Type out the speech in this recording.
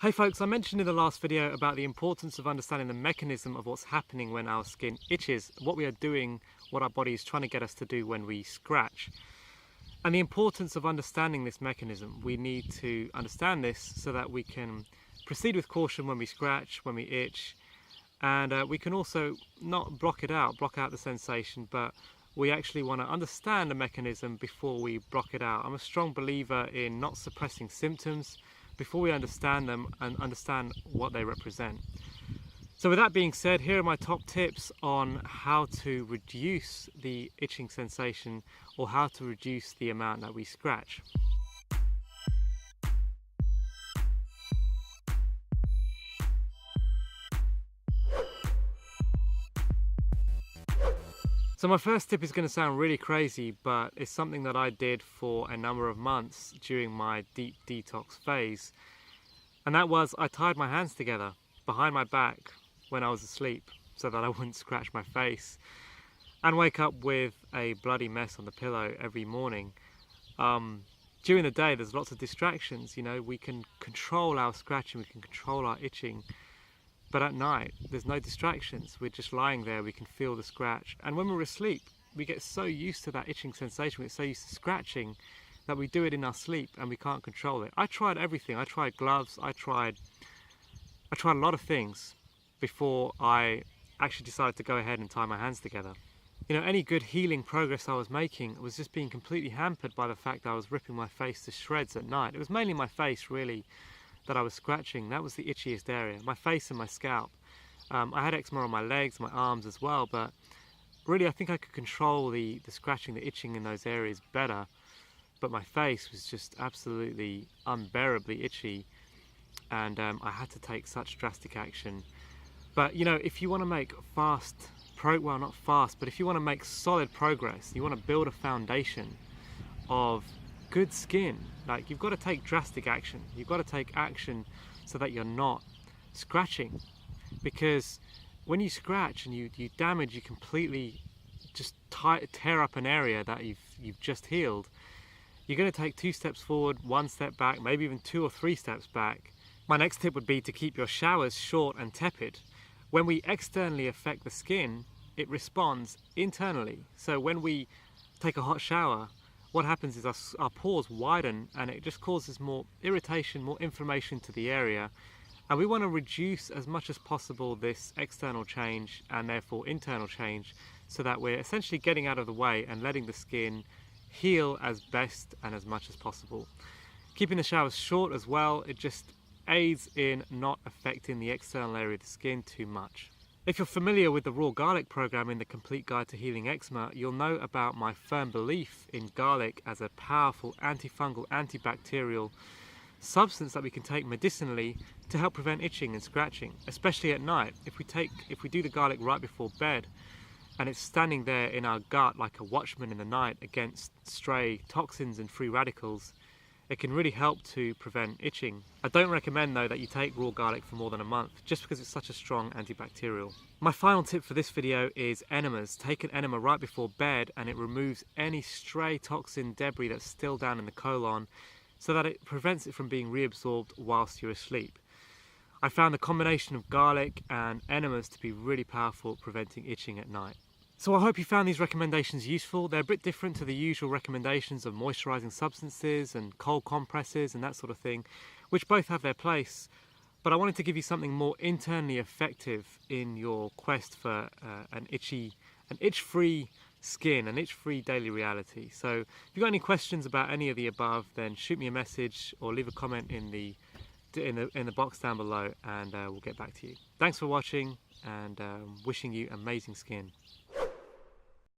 Hey folks, I mentioned in the last video about the importance of understanding the mechanism of what's happening when our skin itches, what we are doing, what our body is trying to get us to do when we scratch. And the importance of understanding this mechanism. We need to understand this so that we can proceed with caution when we scratch, when we itch, and we can also not block out the sensation, but we actually want to understand the mechanism before we block it out. I'm a strong believer in not suppressing symptoms before we understand them and understand what they represent. So with that being said, here are my top tips on how to reduce the itching sensation or how to reduce the amount that we scratch. So my first tip is going to sound really crazy, but it's something that I did for a number of months during my deep detox phase. And that was, I tied my hands together behind my back when I was asleep so that I wouldn't scratch my face and wake up with a bloody mess on the pillow every morning. During the day, there's lots of distractions, you know, we can control our scratching, we can control our itching. But at night, there's no distractions. We're just lying there, we can feel the scratch. And when we're asleep, we get so used to that itching sensation, we get so used to scratching that we do it in our sleep and we can't control it. I tried everything. I tried gloves, I tried a lot of things before I actually decided to go ahead and tie my hands together. You know, any good healing progress I was making was just being completely hampered by the fact that I was ripping my face to shreds at night. It was mainly my face, really, that I was scratching. That was the itchiest area, my face and my scalp. I had eczema on my legs, my arms as well, but really I think I could control the scratching, the itching in those areas better. But my face was just absolutely unbearably itchy, and I had to take such drastic action. But you know, if you want to make well, not fast, but if you want to make solid progress, you want to build a foundation of good skin, like you've got to take drastic action. You've got to take action so that you're not scratching, because when you scratch and you damage, you completely just tear up an area that you've just healed. You're going to take 2 steps forward, 1 step back, maybe even 2 or 3 steps back. My next tip would be to keep your showers short and tepid. When we externally affect the skin, it responds internally. So when we take a hot shower, what happens is our pores widen and it just causes more irritation, more inflammation to the area. And we want to reduce as much as possible this external change and therefore internal change, so that we're essentially getting out of the way and letting the skin heal as best and as much as possible. Keeping the showers short as well, it just aids in not affecting the external area of the skin too much. If you're familiar with the raw garlic program in the Complete Guide to Healing Eczema, you'll know about my firm belief in garlic as a powerful antifungal, antibacterial substance that we can take medicinally to help prevent itching and scratching, especially at night. If we do the garlic right before bed, and it's standing there in our gut like a watchman in the night against stray toxins and free radicals, it can really help to prevent itching. I don't recommend though that you take raw garlic for more than a month, just because it's such a strong antibacterial. My final tip for this video is enemas. Take an enema right before bed and it removes any stray toxin debris that's still down in the colon, so that it prevents it from being reabsorbed whilst you're asleep. I found the combination of garlic and enemas to be really powerful at preventing itching at night. So I hope you found these recommendations useful. They're a bit different to the usual recommendations of moisturising substances and cold compresses and that sort of thing, which both have their place. But I wanted to give you something more internally effective in your quest for an itch-free skin, an itch-free daily reality. So if you've got any questions about any of the above, then shoot me a message or leave a comment in the box down below, and we'll get back to you. Thanks for watching, and wishing you amazing skin.